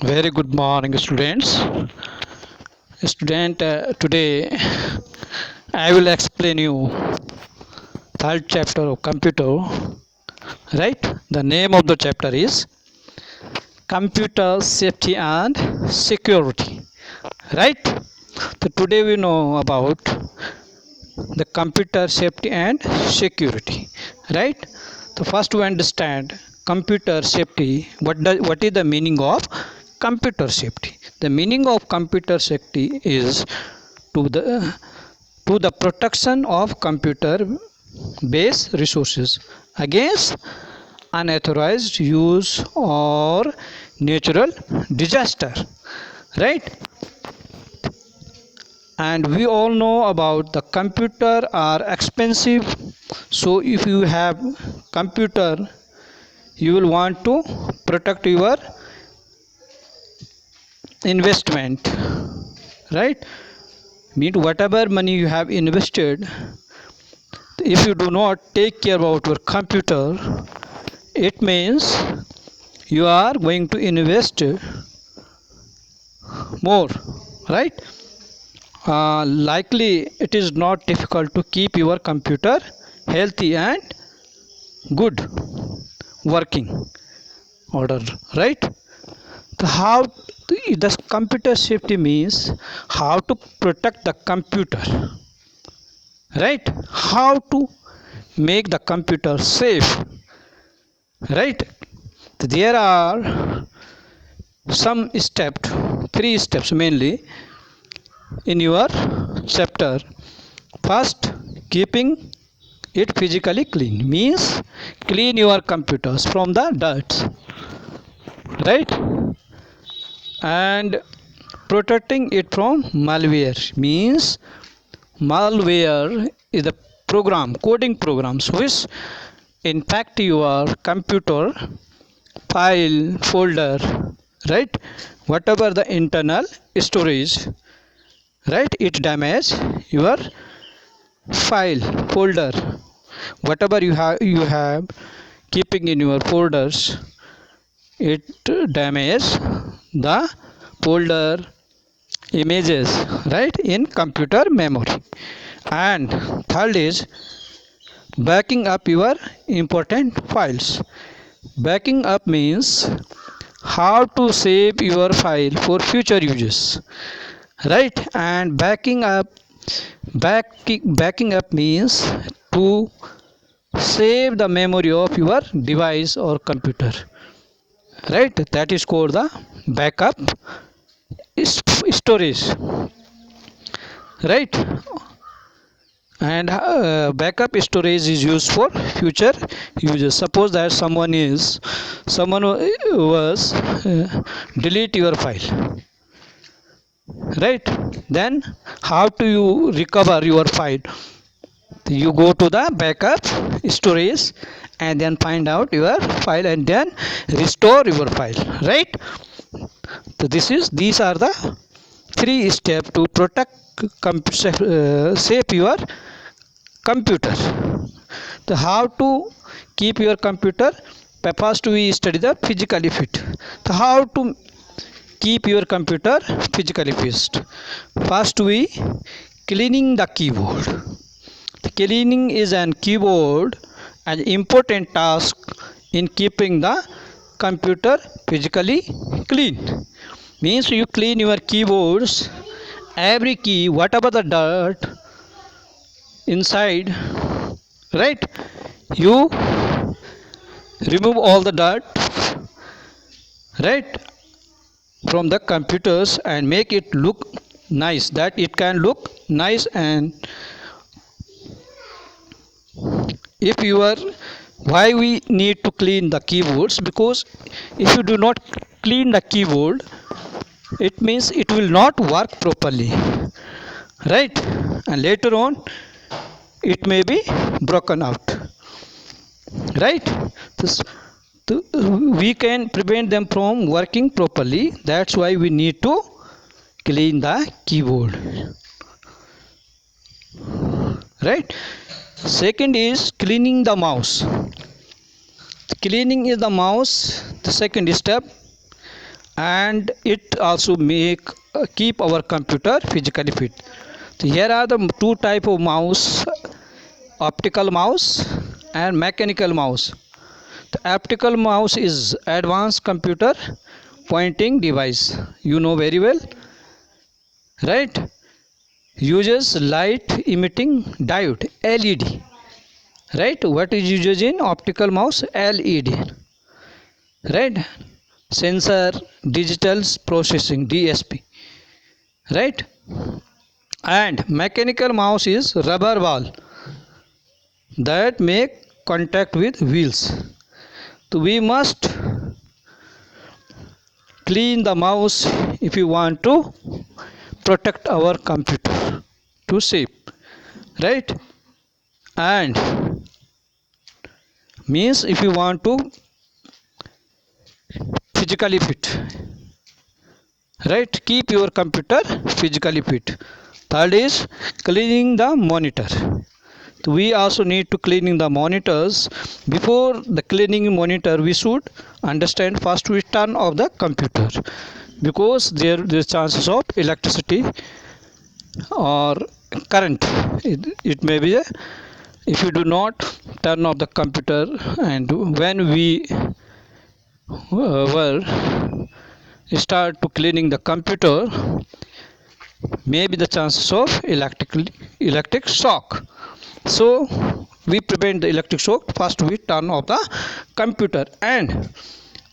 Very good morning, students. Today I will explain you third chapter of computer. Right? The name of the chapter is Computer Safety and Security. Right? So today we know about the computer safety and security. Right? So first we understand computer safety. What is the meaning of computer safety? The meaning of computer safety is to the to the protection of computer based resources against unauthorized use or natural disaster, right? And we all know about the computer are expensive, so if you have computer you will want to protect your investment, right? Mean whatever money you have invested, if you do not take care about your computer, it means you are going to invest more, right? Likely it is not difficult to keep your computer healthy and good working order, right? So how the computer safety means how to protect the computer, right? How to make the computer safe, right? There are some steps, three steps mainly in your chapter. First, keeping it physically clean means clean your computers from the dirt, right? And protecting it from malware means malware is the coding programs which infect your computer file folder, right? Whatever the internal storage, right? It damage your file folder, whatever you have keeping in your folders, it damage the folder images, right, in computer memory. And third is backing up your important files. Backing up means how to save your file for future uses, right? And backing up means to save the memory of your device or computer, right? That is called the backup storage, right? And backup storage is used for future uses. Suppose that someone was delete your file, right? Then how do you recover your file? You go to the backup storage and then find out your file and then restore your file, right? So these are the three steps to protect save your computer. So how to keep your computer? First we study the physically fit. So how to keep your computer physically fit? First we cleaning the keyboard. Cleaning is an keyboard an important task in keeping the computer physically clean. Means you clean your keyboards, every key, whatever the dirt inside, right? You remove all the dirt, right, from the computers and make it look nice, that it can look nice. And if you are, why we need to clean the keyboards? Because if you do not clean the keyboard, it means it will not work properly, right? And later on it may be broken out, right? this, we can prevent them from working properly. That's why we need to clean the keyboard, right? Second is cleaning the mouse. Cleaning is the mouse, the second step. and it also make keep our computer physically fit. So here are the two type of mouse: optical mouse and mechanical mouse. The optical mouse is advanced computer pointing device, you know very well, right? Uses light emitting diode, LED, right? What is used in optical mouse? LED, right? Sensor digital processing, DSP, right? And mechanical mouse is rubber ball that make contact with wheels. So we must clean the mouse if you want to protect our computer to save, right? And means if you want to physically fit, right? Keep your computer physically fit. Third is cleaning the monitor. So we also need to cleaning the monitors. Before the cleaning monitor, we should understand first we turn off the computer, because there is chances of electricity or current. It may be if you do not turn off the computer, and when we were start to cleaning the computer, maybe the chances of electric shock. So we prevent the electric shock. First we turn off the computer and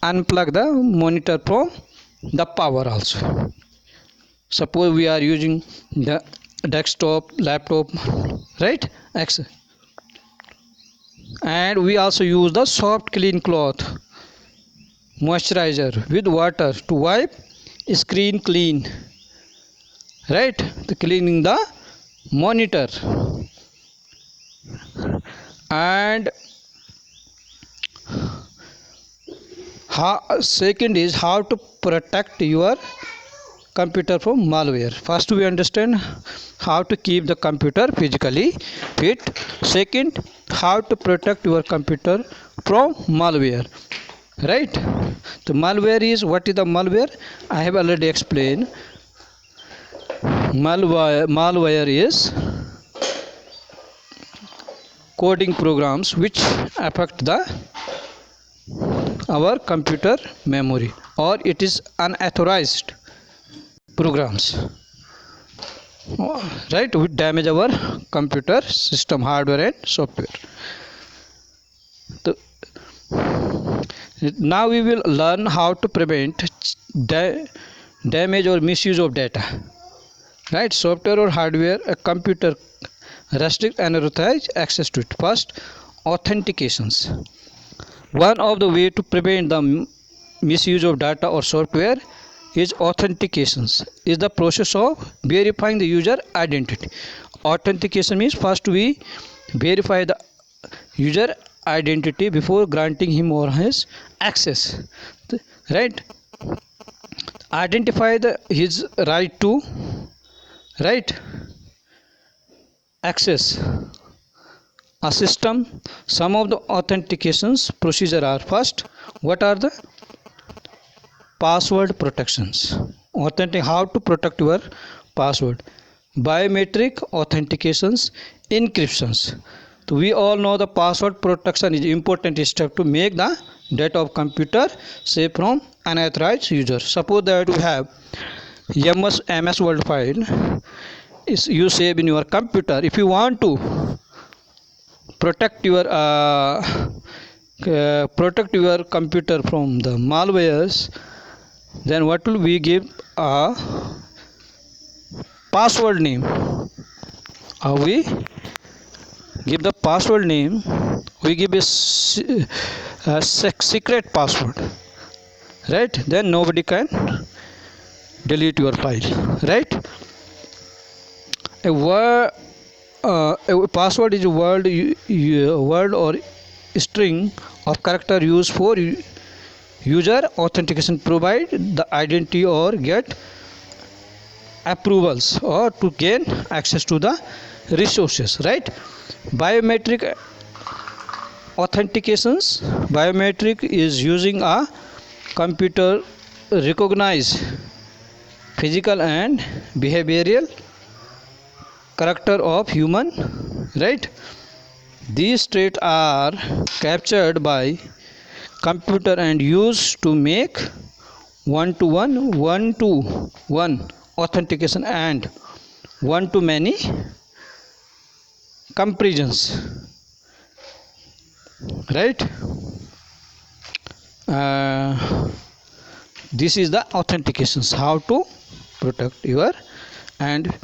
unplug the monitor from the power also. Suppose we are using the desktop, laptop, right? And we also use the soft clean cloth, moisturizer with water to wipe screen clean, right? The cleaning the monitor. And second is how to protect your computer from malware. First we understand how to keep the computer physically fit. Second, how to protect your computer from malware, right? The malware is, what is the malware? I have already explained. Malware is coding programs which affect the our computer memory, or it is unauthorized programs, right, which damage our computer system, hardware and software. So, now we will learn how to prevent damage or misuse of data, right? Software or hardware, a computer restrict and authorize access to it. First, authentications. One of the way to prevent the misuse of data or software is authentications. Is the process of verifying the user identity. Authentication means first we verify the user identity before granting him or his access, right? Identify his right to, right, access a system. Some of the authentications procedure are: first, what are the password protections? How to protect your password. Biometric authentications, encryptions. So we all know the password protection is important step to make the data of computer safe from unauthorized users. Suppose that you have MS Word file is you save in your computer. If you want to protect your computer from the malwares, then what will we give? A password name. We give the password name. We give a secret password, right? Then nobody can delete your file, right? A password is a word or string of character used for user authentication, provide the identity or get approvals or to gain access to the resources, right? Biometric authentications. Biometric is using a computer recognize physical and behavioral character of human, right? These traits are captured by computer and used to make one-to-one authentication and one-to-many comparisons, right? This is the authentications, how to protect your, and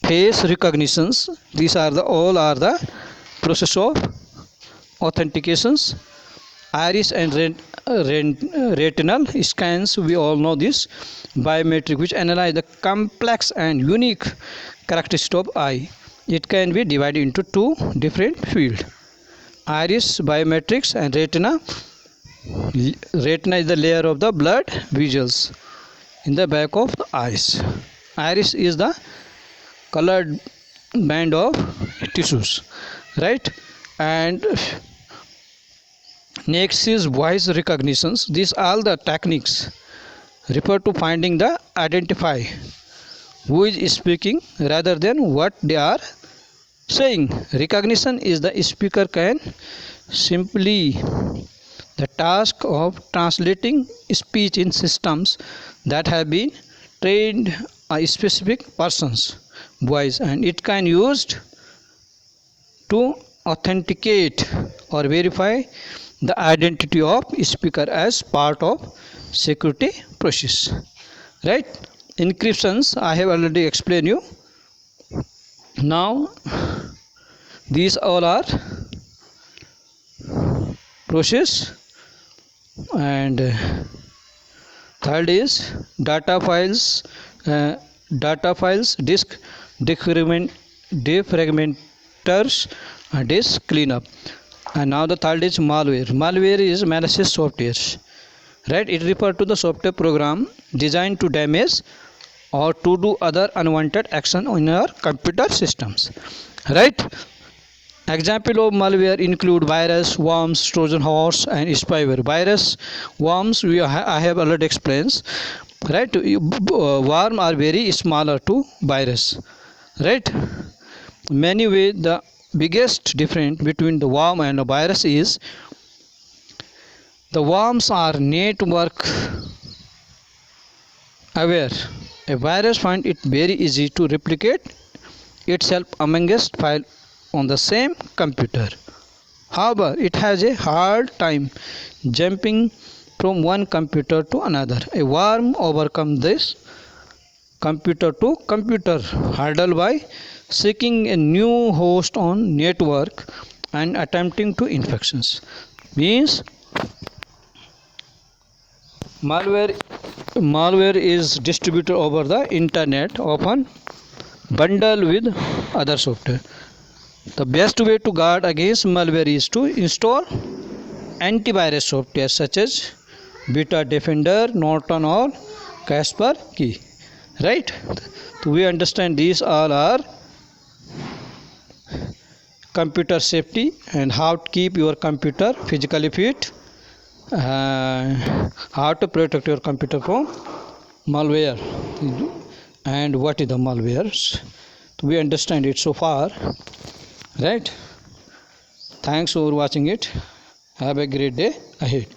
face recognitions. These are the all are the process of authentications. Iris and retinal scans, we all know this. Biometric, which analyze the complex and unique characteristics of eye. It can be divided into two different fields: iris biometrics and retina. Retina is the layer of the blood vessels in the back of the eyes. Iris is the colored band of tissues, right? And next is voice recognitions. These all the techniques refer to finding the identify who is speaking rather than what they are saying. Recognition is the speaker can simply the task of translating speech in systems that have been trained a specific person's voice, and it can used to authenticate or verify the identity of speaker as part of security process, right? Encryptions I have already explained you. Now these all are process. And third is data files, disk defragmenters, disk cleanup. And now the third is malware. Malware is malicious software, right? It refers to the software program designed to damage or to do other unwanted action on your computer systems, right? Example of malware include virus, worms, Trojan horse, and spyware. Virus, worms, I have already explained, right? Worm are very smaller to virus, right? Many ways the biggest difference between the worm and the virus is the worms are network aware. A virus finds it very easy to replicate itself amongst files on the same computer. However, it has a hard time jumping from one computer to another. A worm overcomes this computer to computer hurdle by seeking a new host on network and attempting to infections. Means malware is distributed over the internet, often bundled with other software. The best way to guard against malware is to install antivirus software such as Beta Defender, Norton, or Kaspersky, right? So we understand these all are computer safety and how to keep your computer physically fit, how to protect your computer from malware, and what is the malwares. So we understand it so far, right? Thanks for watching it. Have a great day ahead.